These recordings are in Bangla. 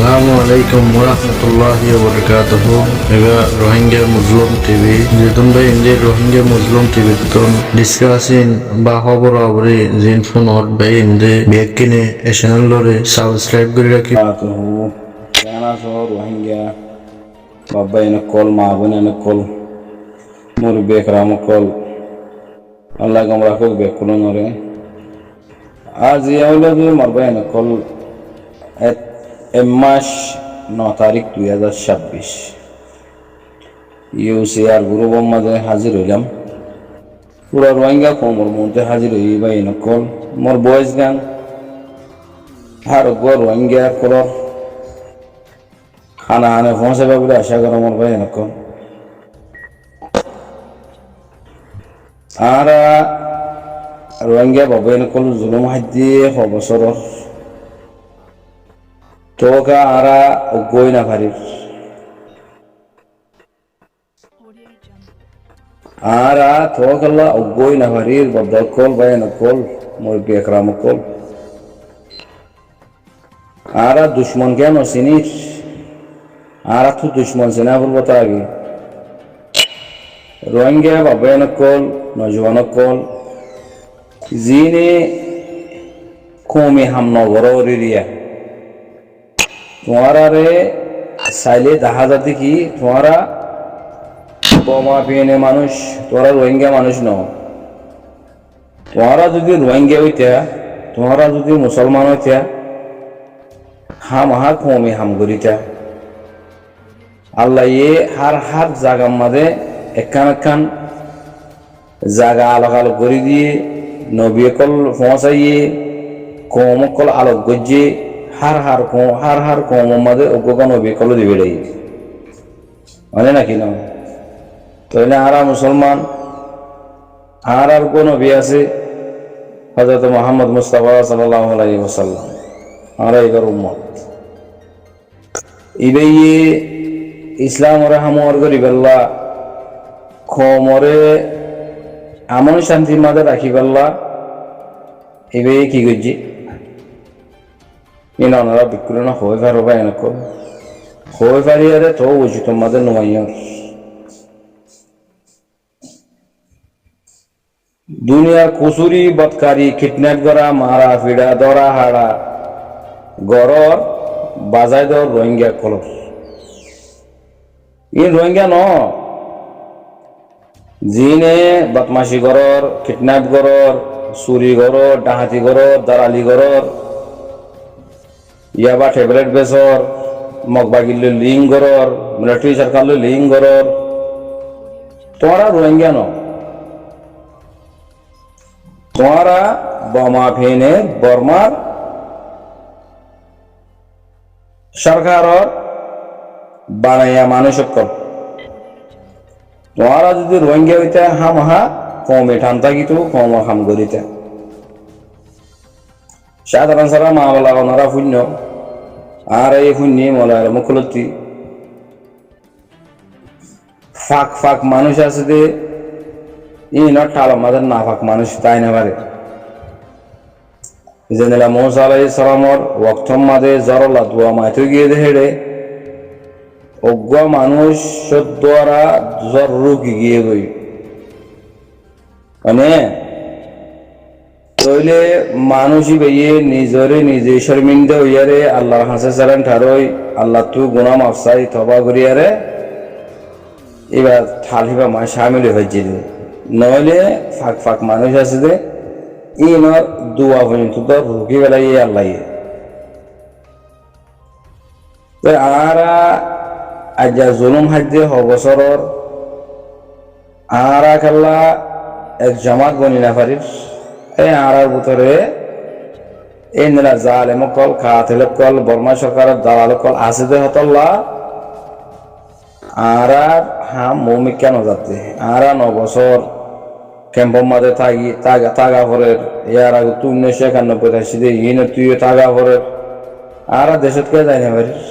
আসসালামু আলাইকুম ওরহমতুল্লাহি ওবরকাতুহু। এগা রোহিঙ্গা মুসলিম টিভি যেতুন ভাই ইন্ডিয়া রোহিঙ্গা মুসলিম টিভি তুন ডিসকাসিন বা খবর খবরে জিন ফোন হট ভাই ইন্দে বেকিনে এ চ্যানেল লরে সাবস্ক্রাইব করে রাখি। Yana so Rohingya babba ina kol ma bune ina kol mur bekram kol Allah gamra ko bekulo nore az yawle bi marba ina kol et emmash 9 তারিখ 2026 ইউসিআর গ্রুপের মধ্যে হাজির হইলাম। পুরা রোহিঙ্গা কোমর মধ্যে হাজির হই বা ina kol মোর বয়েস গান har go রোহিঙ্গা কলর খানা আনে পৌঁছে পাবে বলে আশা করা আমার ভাই এরকম আর রোহিঙ্গা বাবু এরকম জুলুম হাজিয়ে বছর তোকা আর গই না ভারির আর তোকাল্লা গই না ভারির বদকল ভাই নকল মোর বেকরাম কল আর দুশ্মন কেন চিনিস আর তো দুশ্মন से ना बोल बता आगे रोहिंग्या बाबा नकल नौजवान कल जीने कौमी हम नगर एरिया तुम्हारा रे साइले दहा जाती की तुम्हारा बोमा पीने मानुष तुम्हारा रोहिंग्या मानुष न तुम्हारा যদি रोहिंग्या होता तुम्हारा যদি मुसलमान होता हम हाँ कौमी हम गरिता আল্লাহ এ হার জায়গার মধ্যে একখান জায়গা আলোক আলোক করে দিয়ে নবী কল পৌঁছাইয়ে কম কল আলোক গজ্জে হার কমের মধ্যে অজ্ঞ নবী কল দিবে রে মানে নাকি না তাহলে আর মুসলমান আর কোন নবী আছে হযরত মুহাম্মদ মুস্তাফা সাল্লাল্লাহু আলাইহি ওয়াসাল্লাম আর এর উম্মত ইবে ইসলাম রহমর গরিবাল্লাহ খমরে আমন শান্তির মাঝে রাখি পাল্লা এবে কি গজি ইনারা বিক্রি না হয়ে পারো বা এনকো হয়ে পারি আরে তো উচিত মাঝে নমাইয়া দুনিয়ার কুসুরি বদকারি কিডন্যাপ করা মারা ফিডা দরা হাড়া গড়র বাজাই দর রোহিঙ্গা কলস ই রোহিঙ্গা ন জিনে বদমাশি গরর কিডন্যাপ গরর চুরি গরর ডাহাতি গরর দালালি গরর ইয়াবা ট্যাবলেট বেচর মগবাগিল লিং গরর মিলিটারি সরকার লিং গরর তোমরা রোহিঙ্গা ন তোমরা বোমা ফেনে বর্মার সরকারর বানাইয়া মানুষ কল তোমারা যদি রোহিঙ্গা হইতে হাম হা কমে ঠান্তা কিন্তু কম হাম করিতে সাধারণ সারা মা বলা ওনারা শূন্য আর এই শূন্য মলার মুখলতি ফাঁক মানুষ আছে যে ই না ঠাল আমাদের না ফাঁক মানুষ তাই না পারে জেনেলা মৌসা আলাইহিস সালামর ওয়াক্তম মাদে জরলা দুয়া মাইতে গিয়ে হেড়ে অজ্ঞ মানুষ দ্বারা জ্বর রোগ গিয়ে গই মানে তইলে মানুষই বেয়ে নিজে শর্মিন্দা হইয়ারে আল্লাহর হাসে সালান ঠারই আল্লাহ তু গুনাহ মাফসাই তওবা করিয়ারে এবার থালিবা মা শামিল হয়েছিল নইলে ফাঁক মানুষ আছে যে ইনার দোয়া পর্যন্ত তো রুগী বেলাই আল্লাহ আর আজ্জা জুলুম হাজে বছরর আর খেলা এক জামাত বনি না পারিস এই আর ভিতরে এই নিলা জালেম কল খাতেল কল বর্মা সরকারের দালাল কল আছে যে হতল্লা আর হাম মৌমিক কেন যাতে আর 9 বছর ক্যাম্পের মাঝে তাগা ফরের ইয়ার আগে 1991 আসি দে ইনে তুই তাগা ফরের আর দেশত কে যায় না পারিস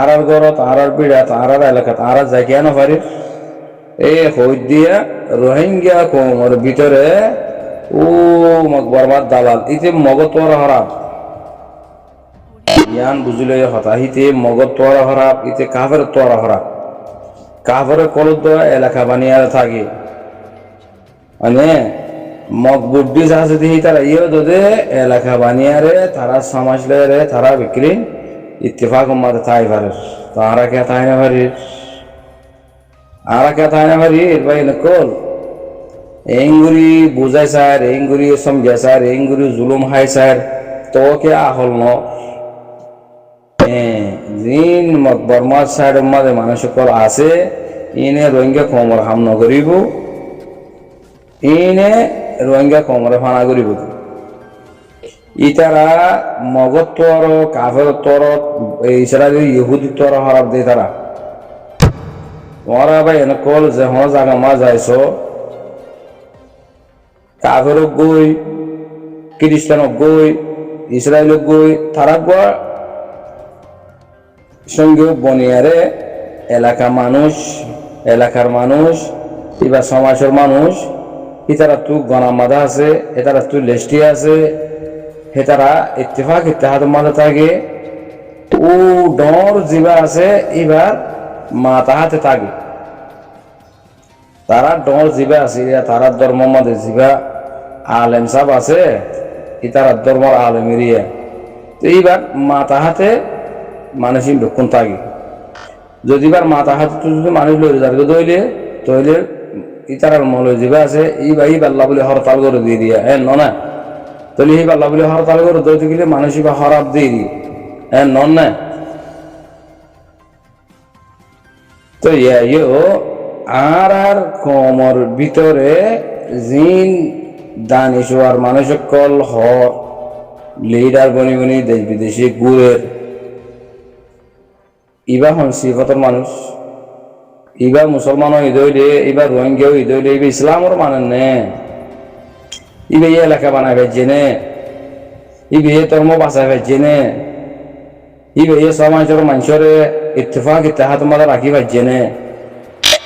আর গরত আর বিড়াত আর এলাকাত আর যাই কেন পারিস এই হই দিয়া রোহিঙ্গা কোমর ভিতরে ও মকবরমার দালাল ইতে মগত হরাম ইয়ান বুঝলে হতাহিতে মগজ তোয়ারা হরাপ ইতে কাফের তোয়ারা হরাপ কাফের কলত এলাকা বানিয়ে থাকে মানে মগ বুদ্ধি আছে দিহি তারা ইয়ে দোদে এলাকা বানিয়ে রে তারা সমাজলে রে তারা বিক্রি ইত্তেফাক উম্মাতে তাই পারে তারা কে তাই না পারি আরা কে তাই না পারি ভাই নকল এঙ্গুরি বুঝাই স্যার এঙ্গুরি সমঝাই স্যার এঙ্গুরি জুলুম হাই স্যার তো কে আহল ন জিন বর্মার সাইড মাঝে মানুষ সকল আছে ইনে রোহিঙ্গা কমর হাম নগরিব ইনে রোহিঙ্গা কমরে ফানা করিব ইতারা মগত তর কাফের তর ইসরায়েল ইহুদি তর হরাব দে তারা ওরা ভাই এনে কল যে হ জায়গা মা যাইছ কাফের গই খ্রিস্টান গই ইসরায়েল গই তারা গা সঙ্গে বনিয়ারে এলাকার মানুষ এবার সমাজের মানুষ ইতারা তু গণামাদা আছে এতারা তু লেস্টি আছে হেতারা ইত্তেফাক ইত্তেহাদ মাঝে থাকে ও ডর জিবা আছে এবার মাতাহাতে থাকে তারা ডর জিবা আছে তারা ধর্ম মাঝে জিবা আলেম সাব আছে ইতারা ধর্মর আলেমেরিয়া তো এইবার মাতাহাতে মানুষই লক্ষণ থাকে যদিবার মাথা হাতে যদি মানুষ লড়ে যাবে দইলে তইলে ইতারার মলে যাবে আছে ই বা ই বাল্লা বলে হরতাল করে দিয়ে দিয়া না তইলে এই বাল্লা বলে হরতাল করে দইতে গেলে মানুষই বা হরাপ দিয়ে দি নন না তো ইয়ো আর কমর ভিতরে জিন দানিশ আর মানুষ কল হর লিডার বনি বনি দেশ বিদেশি গুড়ের ইবা হন সিফতর মানুষ ইবা মুসলমান ইদইলে ইবা রোহিঙ্গা ইদইলে ইবা ইসলামর মানেন নে ইবা এই এলাকা বানাই ফেলছে নে ইবা এই ধর্ম বাঁচাই ফেলছে নে ইবা এই সমাজের মানুষের ইত্তেফাক ইত্তেহাদ মাঝে রাখি ফেলছে নে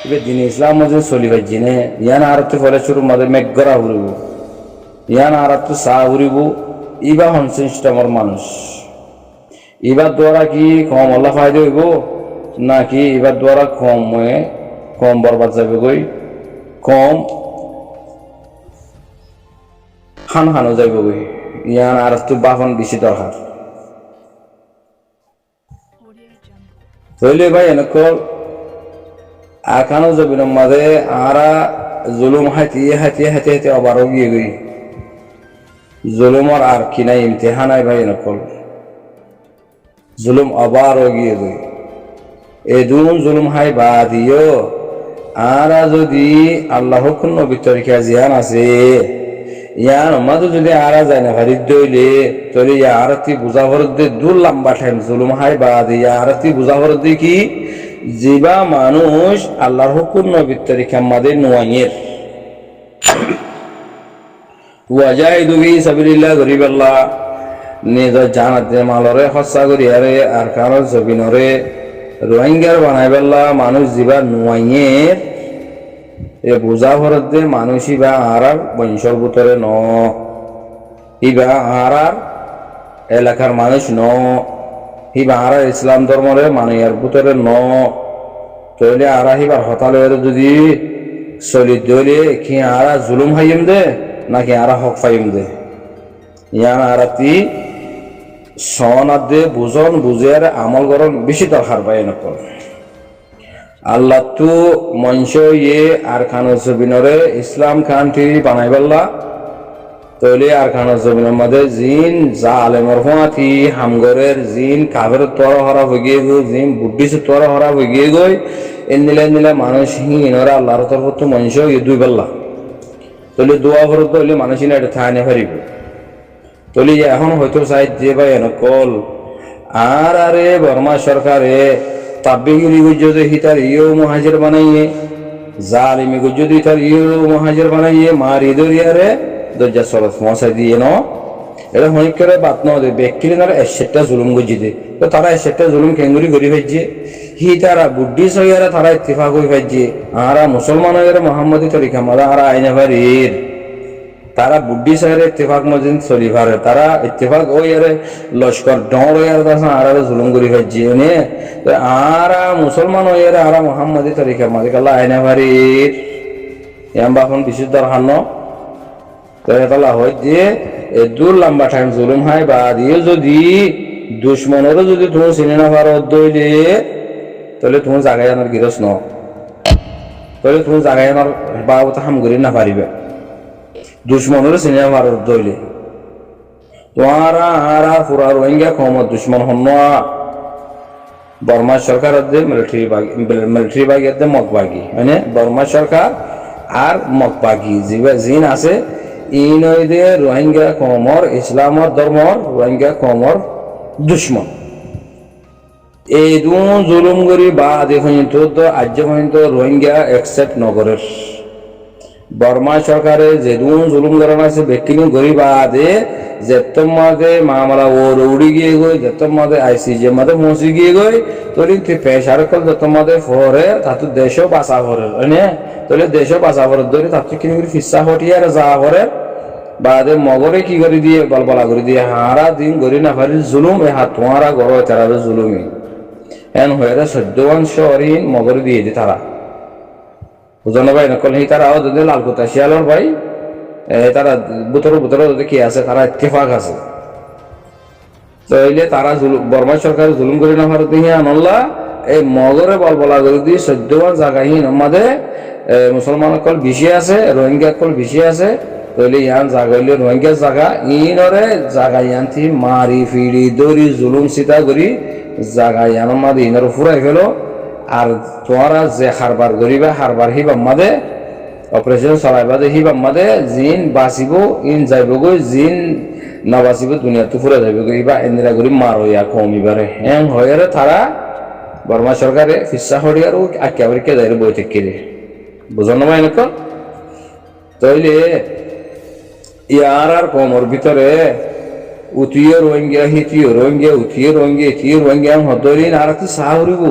ইবা দিন ইসলাম মধ্যে চলি ফেলছে নে ইয়ান আর তো ফলে শুরু মাঝে মেঘরা উড়িব ইয়ান আর তো চা উড়িব ইবা হন সিস্টেমর মানুষ এবার দ্বারা কি কম আল্লাহ ফায়দা হইব নাকি এবার দ্বারা কম বরবাদ যাবে গই কম হানো যাইব গই ইয়ান আর একটু বাহন বেশি দরকার তৈলে ভাই এনেকল আখানো জবিনের মাঝে আরা জুলুম হাতিয়ে আবারও গিয়ে গই জুলুমর আর কি নাই ইমতিহানাই ভাই এনেকল জুলুম আবারও গিয়ে গই এদুন জুলুম হাই বাদিও আরা যদি আল্লাহ কোন ভিতরিকা জিয়ান আছে ইয়ান মাঝে যদি আরা যায় না ভারি দইলে তৈলে আরতি বুঝা ভর দে দূর লম্বা টাইম জুলুম হাই বাদি আরতি বুঝা ভর দি কি জিবা মানুষ আল্লাহর হুকুম নবীর তরিকা মাদে নোয়াইয়ের ওয়াজাহিদু ফি সাবিলিল্লাহ গরিবাল্লাহ নিজের জানাতে মালরে খরচা করি আরে আর কারণ জবিনরে রোহিঙ্গার বানাইবেল্লা মানুষ জিবা নোয়াইয়ের এ বুঝা ভরত দে মানুষ ইবা আর বংশর ভিতরে ন ইবা আর এলাকার মানুষ ন হিবা আর ইসলাম ধর্মরে মানুষের ভিতরে ন তৈলে আর হিবার হতালে যদি চলি দইলে কি আর জুলুম হাইম দে নাকি আর হক ফাইম দে ইয়ান আরাতি সনাদ দে বুঝন বুঝের আমল করন বেশি দরকার পাই নকল আল্লাহ তু মঞ্চ ইয়ে আর খানো জবিনরে ইসলাম কান্ট্রি বানাইবাল্লা তৈলে আর খানো জবিনের মধ্যে জিন জালেমর হুয়াতি হামগরের জিন কাবের তর হরা হয়ে গিয়ে গো জিন বুদ্ধিস তর হরা হয়ে গিয়ে গই এনিলে মানুষ হিনরা আল্লাহর তরফ তো মঞ্চ ইয়ে দুই বেল্লা তৈলে দোয়া ভরত তৈলে মানুষ এটা থানে হারিব তৈলে এখন হয়তো চাই যে ভাই এনকল আর আরে বর্মা সরকারে তাব্বিগিরি গুজতে হিতার ইও মহাজের বানাইয়ে জালিমি গুজতে হিতার ইও মহাজের বানাইয়ে মারি দরিয়ারে দরজা সরস মশাই দিয়ে ন এটা হনিক করে বাত ন দে ব্যক্তির না এসেটটা জুলুম গুজি দে তো তারা এসেটটা জুলুম কেঙ্গুরি করি ফেলছে হি তারা বুদ্ধি সহিয়ারা তারা ইত্তেফাক হয়ে ফেলছে আরা মুসলমান হয়ে মোহাম্মদী তরিকা মাদা আরা আইনা ভারির তারা বুদ্ধি সাহের ইত্তেফাক মজিন চলি পারে তারা ইত্তেফাক ওই আরে লস্কর ডর ওই আর আর জুলুম করি ভাজি নে আর মুসলমান ওই আর মোহাম্মদী তরিকা মালিক আল্লাহ আইনা ভারির ইয়াম বাহন বিশুদ্ধর হান্ন তো এটা হয় যে দূর লম্বা টাইম জুলুম হয় বা দিয়ে যদি দুশ্মনেরও যদি তুমি চিনি না পারো দইলে তাহলে তুমি জাগাই আনার গিরস ন তাহলে তুমি জাগাই আনার বাবতা হামগুরি না পারিবে দুশ্মনেরও চিনি না পারো দইলে তোমারা আরা পুরা রোহিঙ্গা কমত দুশ্মন হন বর্মা সরকার মিলিটারি বাগি মকবাগি মানে বর্মা সরকার আর মকবাগি জিন আছে ইন রোহিঙ্গা কমর ইসলামর ধর্মর রোহিঙ্গা কমর দুশ্মন এই দু জুলুম করি বা পর্যন্ত তো আজ পর্যন্ত রোহিঙ্গা একসেপ্ট নগরের বর্মা সরকারে যে দু জুলুম করানো আছে ব্যক্তিনি গরিব আদে যেতম মাঝে মামলা ও উড়ি গিয়ে গই যেতম মাঝে আইসিজে মাঝে মসি গিয়ে গই তোরি পেশার কল যেতম মাঝে ফরে তাতে দেশও বাঁচা ফরে মানে তোলে দেশও বাঁচা ফরে ধরে তাতে কিনে ফিসা হটিয়ার যা ফরে বাদে মগরে কি করে দিয়ে বলবলা করে দিয়ে হারা দিন গরি না পারি জুলুম এ হাত তোমারা গড় তারা জুলুমি এন হয়ে 14 শহরহীন মগরে দিয়ে দি তারা বুঝানো ভাই নকল হি তারা যদি লালকুতা শিয়ালর ভাই তারা বুতর যদি কি আছে তারা ইত্তেফাক আছে তাইলে তারা বর্মা সরকার জুলুম করে না পারে দিয়ে আনল্লাহ এই মগরে বলবলা করে দিয়ে 14 জায়গাহীন আমাদের মুসলমান কল বেশি আছে রোহিঙ্গা কল বেশি আছে তাহলে ইয়ান জায়গা হইলে রোহিঙ্গা জায়গা ইনরে জায়গা ইয়ানথি মারি ফিরি দড়ি জুলুম সিতা করি জায়গা ইয়ান মাদে ইনর ফুরাই ফেলো আর তোমরা যে হারবার করিবা হারবার হিবা মাদে অপারেশন চলাইবা দে হিবা মাদে জিন বাঁচিব ইন যাইব গই জিন না বাঁচিব দুনিয়া তো ফুরা যাইব গই বা এন্দিরা করি মারো ইয়া কমিবারে হ্যাং হয়ে তারা বর্মা সরকারে ফিসা হরিয়ার একেবারে কে যাই বই থেকে বুঝানো ভাই নকল তাইলে ইয়ার আর কমর ভিতরে উঠিয়ে রোহিঙ্গা হিটিয়ে রোহিঙ্গা উঠিয়ে রোহিঙ্গা ইতিয়ে রোহিঙ্গা হদরিন আর কি সাহ হরিব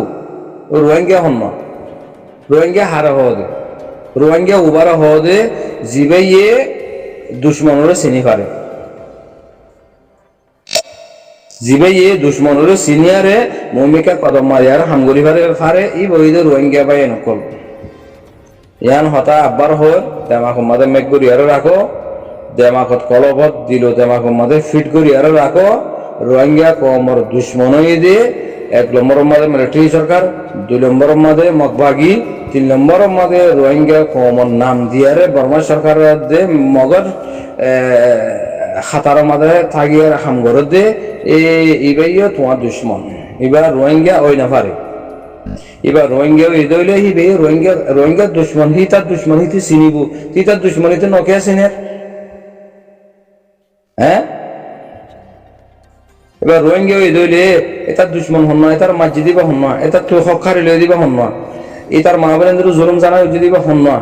রোহিঙ্গা হন না রোহিঙ্গা হারা হওয়া দে রোহিঙ্গা উবারা হওয়া দে জিবে ইয়ে দুশ্মনরে চিনি পারে জিবে ইয়ে দুশ্মনরে সিনিয়ারে মমিকা কদম মারিয়ার হামগুলি ফারে ই বইদে রোহিঙ্গা বাই নকল ইয়ান হতা আব্বার হল তেমা কমাদে মেঘ করিয়ারে রাখো দেমাকত কলবত দিল দেমাক মাঝে ফিট করি আর রাখো রোহিঙ্গা কমর দুশ্মন দিয়ে 1 নম্বরের মাঝে মিলিটারি সরকার 2 নম্বরের মাঝে মকবাগি 3 নম্বরের মাঝে রোহিঙ্গা কমর নাম দিয়ারে বর্মা সরকার দে মগর খাতার মাঝে থাকিয়ে হামগর দে এইবাইও তোমার দুশ্মন এবার রোহিঙ্গা ওই না পারে এবার রোহিঙ্গা ওই দইলে হিবে রোহিঙ্গা দুশ্মন হি তার দুশ্মন হিতে চিনিব তি তার দুশ্মনীতে নকে চিনের হ্যাঁ এবার রোহিঙ্গা ওই দইলে এটার দুশ্মন হন না এটার মাঝি দিবা হন না এটার তো হকারি লই দিবা হন না এটার মা বোনেদের জুলুম জানা দিবা হন না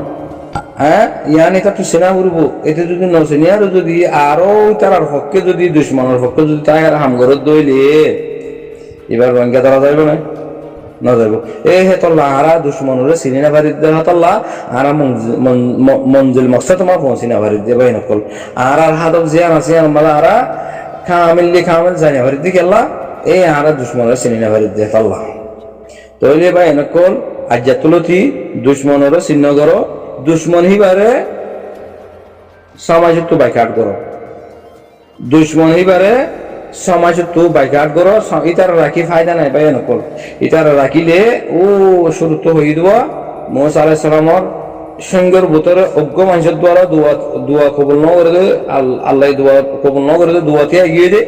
হ্যাঁ ইয়ান এটা তো সেনা করব এতে যদি নসেনিয়ার যদি আরো তার হককে যদি দুশ্মনের হককে যদি তাই আর হামগরত দইলে এবার রোহিঙ্গা ধরা যাইব না যাইব এই হে তোল্লা আরা দুশ্মনরে চিনি না পারি দে তোল্লা আরা মঞ্জিল মকসদ তোমার পৌঁছি না পারি দে ভাই নকল আর হাদব জিয়ান আছে আমরা আরা কামিল জানি পারি দি কেল্লা এই আরা দুশ্মনরে চিনি না পারি দে তোল্লা তইলে ভাই নকল আজ্জাতুলতি দুশ্মনরে চিহ্ন করো দুশ্মন হিবারে সমাজে তো বাইকাট করো দুশ্মন হিবারে সমাজে তো বাইকাট করো ইতার রাখি ফায়দা নাই ভাই নকল ইতার রাখিলে ও শুরু তো হয়ে দেওয়া মুসা আলাইহিস সালামর সঙ্গের ভিতরে অজ্ঞ মানুষের দ্বারা দোয়া কবুল ন করে দে আল্লাহ দোয়া কবুল ন করে দে দোয়াতে এগিয়ে দে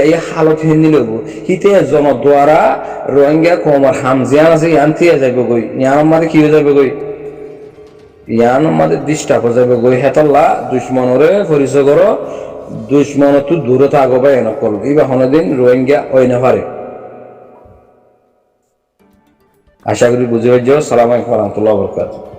এই হালত হিন্দি লইব হিতে জন দ্বারা রোহিঙ্গা কমর হামজিয়ান আছে ইয়ান থিয়ে যাবে গই ইয়ান আমাদের কি হয়ে যাবে গই ইয়ান আমাদের ডিস্টার্ব হয়ে যাবে গই হেতল্লা দুশ্মনরে পরিচয় করো দুশ্মন তো দূরে থাকো ভাই নকল এইবা হনদিন রোহিঙ্গা ওই না পারে আশা করি বুঝে পাইছো। সালাম আলাইকুম ওয়া রাহমাতুল্লাহি ওয়া বারাকাতুহু।